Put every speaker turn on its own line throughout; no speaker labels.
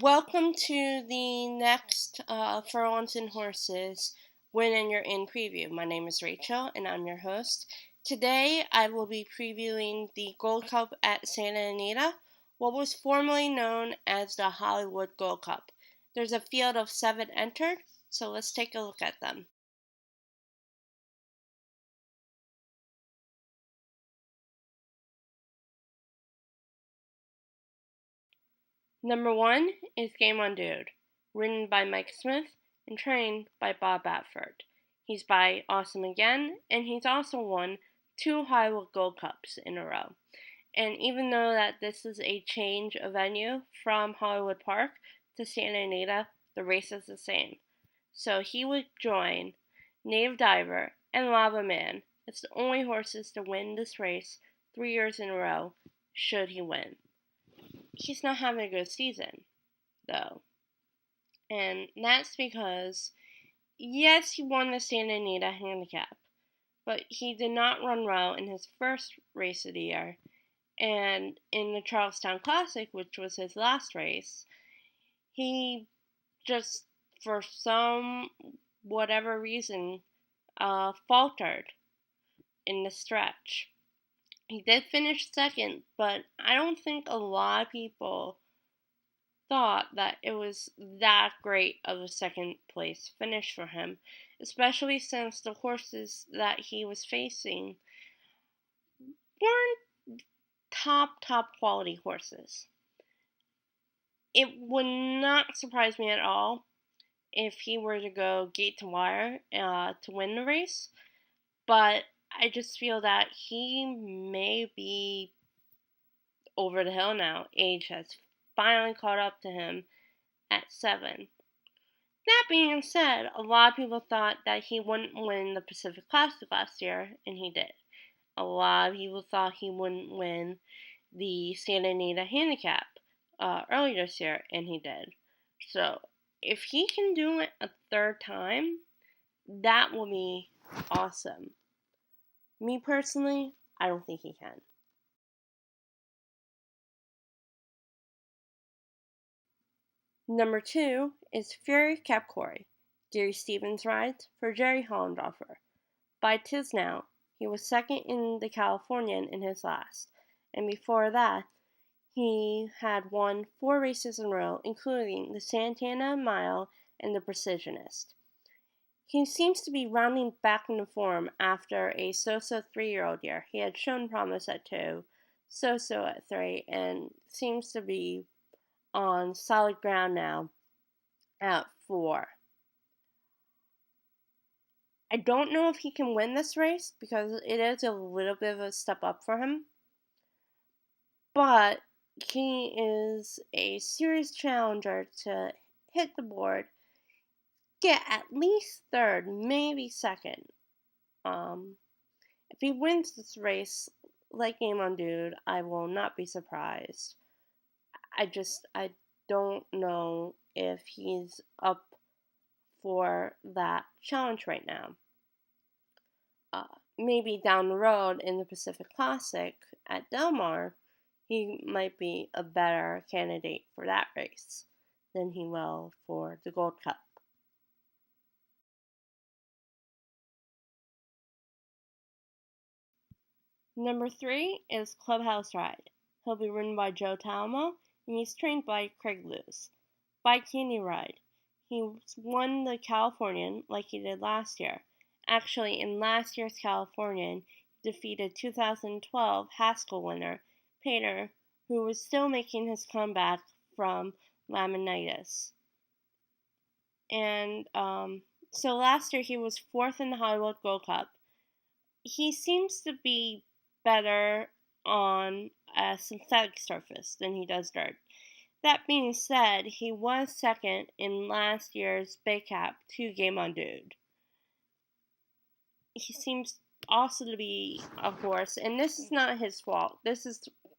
Welcome to the next Furlongs and Horses Win and You're In preview. My name is Rachel and I'm your host. Today I will be previewing the Gold Cup at Santa Anita, what was formerly known as the Hollywood Gold Cup. There's a field of 7 entered, so let's take a look at them. Number 1 is Game On Dude, written by Mike Smith and trained by Bob Batford. He's by Awesome Again, and he's also won 2 Hollywood Gold Cups in a row. And even though that this is a change of venue from Hollywood Park to Santa Anita, the race is the same. So he would join Native Diver and Lava Man as the only horses to win this race 3 years in a row, should he win. He's not having a good season, though. And that's because, yes, he won the Santa Anita handicap, but he did not run well in his first race of the year. And in the Charlestown Classic, which was his last race, he just, for some whatever reason, faltered in the stretch. He did finish second, but I don't think a lot of people thought that it was that great of a second place finish for him, especially since the horses that he was facing weren't top quality horses. It would not surprise me at all if he were to go gate to wire to win the race, but I just feel that he may be over the hill now. Age has finally caught up to him at 7. That being said, a lot of people thought that he wouldn't win the Pacific Classic last year, and he did. A lot of people thought he wouldn't win the Santa Anita Handicap earlier this year, and he did. So, if he can do it a third time, that will be awesome. Me personally, I don't think he can. Number 2 is Fury Capcoy. Gary Stevens rides for Jerry Hollendorfer. By tis now, he was second in the Californian in his last, and before that, he had won 4 races in a row, including the Santana Mile and the Precisionist. He seems to be rounding back into form after a so-so 3-year-old year. He had shown promise at 2, so-so at 3, and seems to be on solid ground now at 4. I don't know if he can win this race because it is a little bit of a step up for him. But he is a serious challenger to hit the board, get at least third, maybe second. If he wins this race, like Game On Dude, I will not be surprised. I don't know if he's up for that challenge right now. Maybe down the road in the Pacific Classic at Del Mar, he might be a better candidate for that race than he will for the Gold Cup. Number 3 is Clubhouse Ride. He'll be ridden by Joe Talamo, and he's trained by Craig Lewis. By Candy Ride. He won the Californian like he did last year. Actually, in last year's Californian, he defeated 2012 Haskell winner Painter, who was still making his comeback from laminitis. And so last year he was 4th in the Hollywood Gold Cup. He seems to be better on a synthetic surface than he does dirt. That being said, he was second in last year's Bay Cap 2 Game On Dude. He seems also to be a horse, and this is not his fault.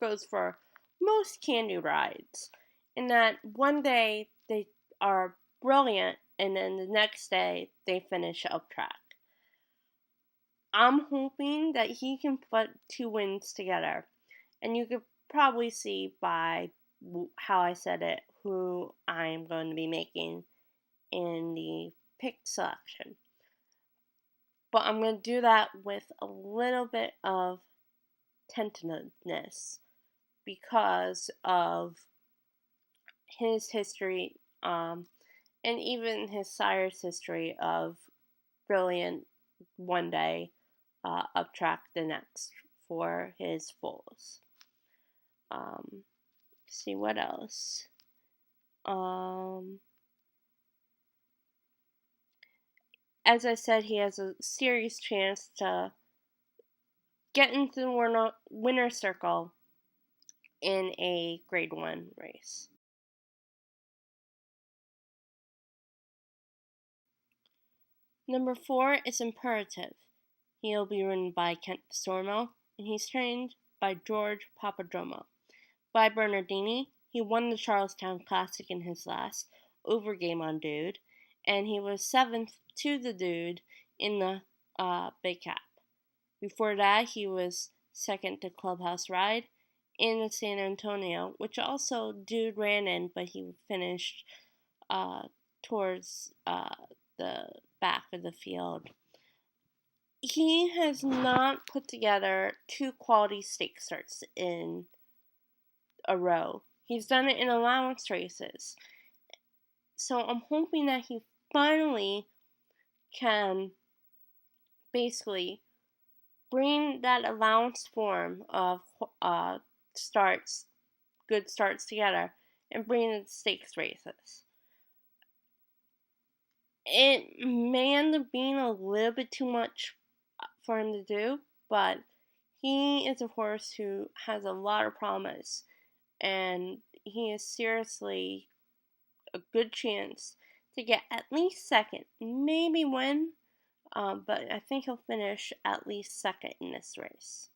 Goes for most candy rides, in that one day they are brilliant, and then the next day they finish up track. I'm hoping that he can put 2 wins together, and you could probably see by how I said it who I'm going to be making in the pick selection. But I'm going to do that with a little bit of tentativeness because of his history, and even his sire's history of brilliant one day, uptrack the next for his foals. See what else. As I said, he has a serious chance to get into the winner circle in a Grade 1 race. Number 4 is Imperative. He'll be ridden by Kent Stormo, and he's trained by George Papadromo. By Bernardini, he won the Charlestown Classic in his last over Game on Dude, and he was 7th to the Dude in the Big Cap. Before that, he was 2nd to Clubhouse Ride in the San Antonio, which also Dude ran in, but he finished towards the back of the field. He has not put together 2 quality stake starts in a row. He's done it in allowance races. So I'm hoping that he finally can basically bring that allowance form of starts, good starts together, and bring the stakes races. It may end up being a little bit too much for him to do, but he is a horse who has a lot of promise, and he is seriously a good chance to get at least 2nd, maybe win, but I think he'll finish at least 2nd in this race.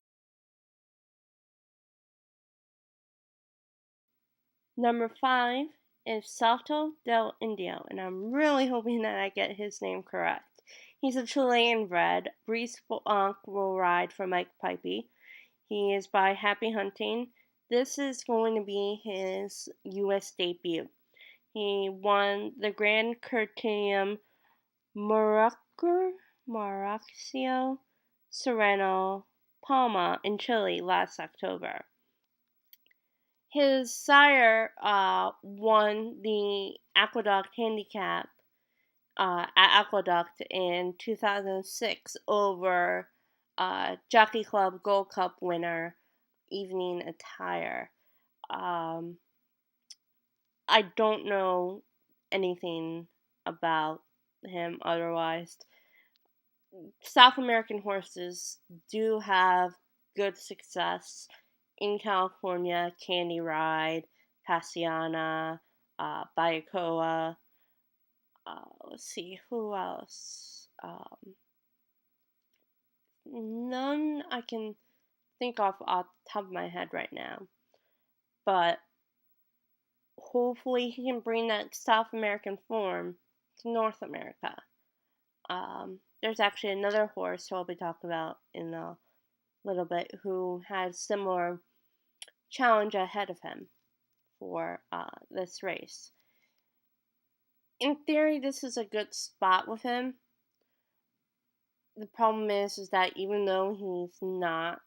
Number 5 is Salto del Indio, and I'm really hoping that I get his name correct. He's a Chilean bred. Brice Blanc will ride for Mike Pipey. He is by Happy Hunting. This is going to be his U.S. debut. He won the Grand Criterium Maraccio Sereno Palma in Chile last October. His sire won the Aqueduct Handicap at Aqueduct in 2006 over Jockey Club Gold Cup winner Evening Attire. I don't know anything about him otherwise. South American horses do have good success in California. Candy Ride, Passiana, Bayacoa. Let's see, who else? None I can think of off the top of my head right now. But hopefully he can bring that South American form to North America. There's actually another horse who I'll be talking about in a little bit who has similar challenge ahead of him for this race. In theory, this is a good spot with him. The problem is that even though he's not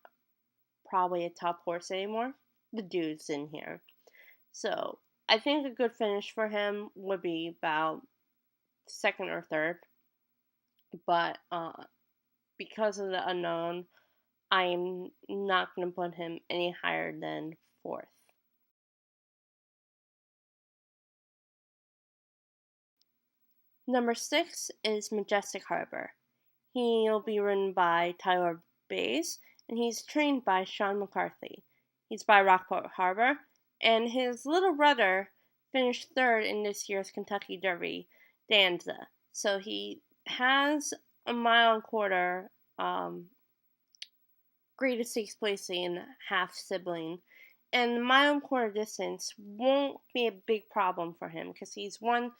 probably a top horse anymore, the dude's in here. So I think a good finish for him would be about 2nd or 3rd. But because of the unknown, I am not going to put him any higher than 4th. Number 6 is Majestic Harbor. He'll be ridden by Tyler Bays, and he's trained by Sean McCarthy. He's by Rockport Harbor, and his little brother finished 3rd in this year's Kentucky Derby, Danza. So he has a 1.25 mile greatest stakes placing half sibling, and the 1.25 mile distance won't be a big problem for him because he's won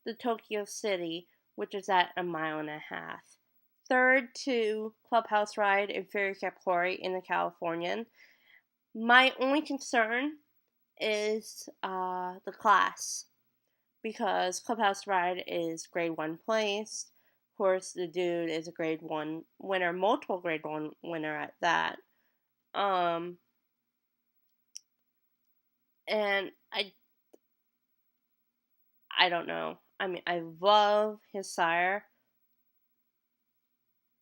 the Tokyo City, which is at 1.5 miles. 3rd to Clubhouse Ride and Ferry Cap Quarry in the Californian. My only concern is the class, because Clubhouse Ride is grade 1 placed. Of course, the dude is a grade 1 winner, multiple grade 1 winner at that. And I don't know. I mean, I love his sire,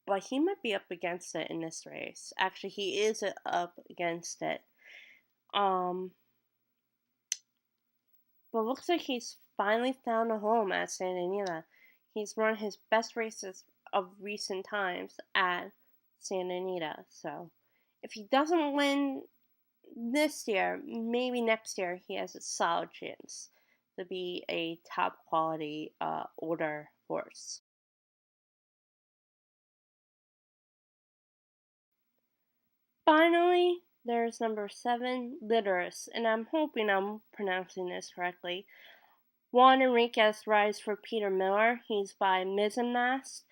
but he might be up against it in this race. Actually, he is up against it. But looks like he's finally found a home at Santa Anita. He's run his best races of recent times at Santa Anita. So if he doesn't win this year, maybe next year he has a solid chance to be a top quality older horse. Finally, there's number 7, Literus, and I'm hoping I'm pronouncing this correctly. Juan Enriquez rides for Peter Miller. He's by Mizzenmast,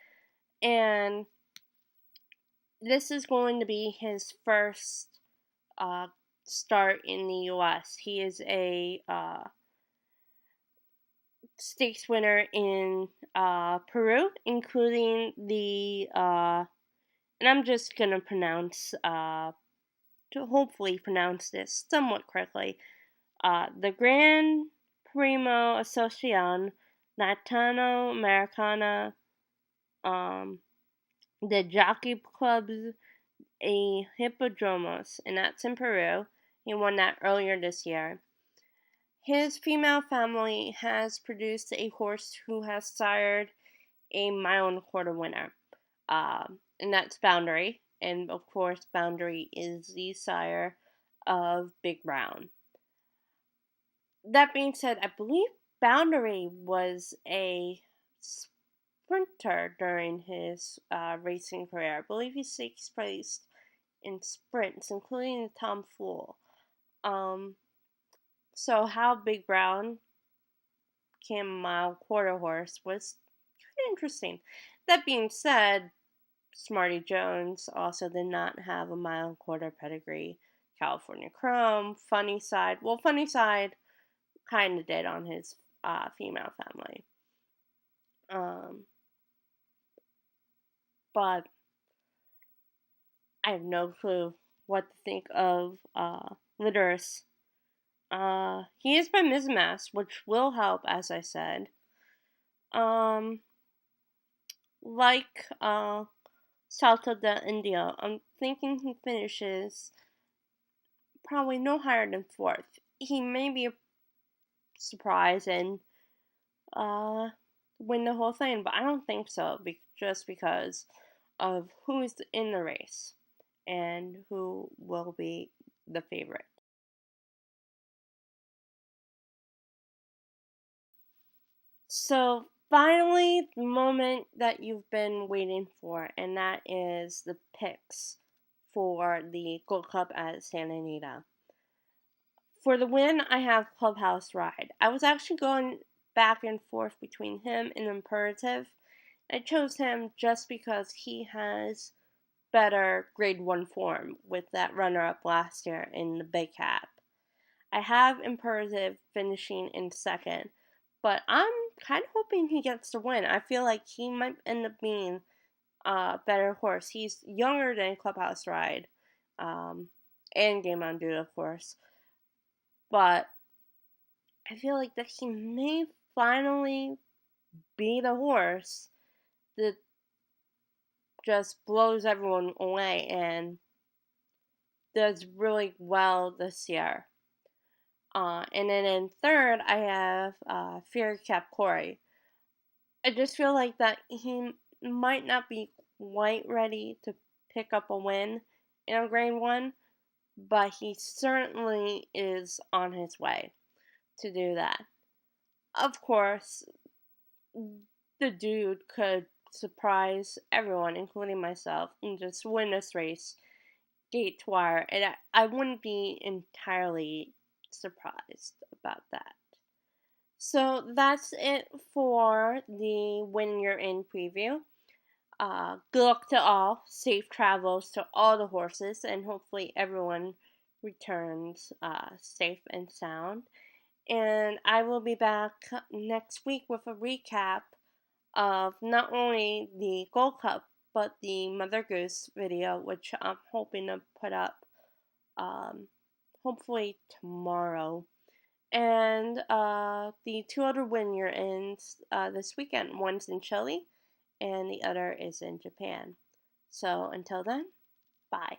and this is going to be his first start in the U.S. He is a stakes winner in Peru, including the and I'm just gonna to hopefully pronounce this somewhat correctly, the Gran Primo Asociación Latinoamericana, the Jockey Club's a Hippodromos, and that's in Peru. He won that earlier this year. His female family has produced a horse who has sired a mile and a quarter winner, and that's Boundary. And of course, Boundary is the sire of Big Brown. That being said, I believe Boundary was a sprinter during his racing career. I believe he sixth placed in sprints, including the Tom Fool. So how Big Brown became a mile quarter horse was kind of interesting. That being said, Smarty Jones also did not have a mile quarter pedigree. California Chrome, Funny Side kind of did on his female family. But I have no clue what to think of Literus. He is by Mizzenmast, which will help, as I said. Like Salto de Indio, I'm thinking he finishes probably no higher than 4th. He may be a surprise and win the whole thing, but I don't think so, just because of who's in the race and who will be the favorite. So finally, the moment that you've been waiting for, and that is the picks for the Gold Cup at Santa Anita. For the win, I have Clubhouse Ride. I was actually going back and forth between him and Imperative. I chose him just because he has better grade 1 form with that runner-up last year in the Big Cap. I have Imperative finishing in 2nd, but I'm kind of hoping he gets the win. I feel like he might end up being a better horse. He's younger than Clubhouse Ride, and Game on Dude, of course. But I feel like that he may finally be the horse that just blows everyone away and does really well this year. And then in 3rd, I have Fury Cap Corey. I just feel like that he might not be quite ready to pick up a win in a grade 1, but he certainly is on his way to do that. Of course, the dude could surprise everyone, including myself, and just win this race gate to wire, and I wouldn't be entirely surprised about that. So that's it for the When You're In preview. Good luck to all, safe travels to all the horses, and hopefully everyone returns safe and sound. And I will be back next week with a recap of not only the Gold Cup, but the Mother Goose video, which I'm hoping to put up hopefully tomorrow. And the two other win-you're-ins this weekend. One's in Chile, and the other is in Japan. So until then, bye.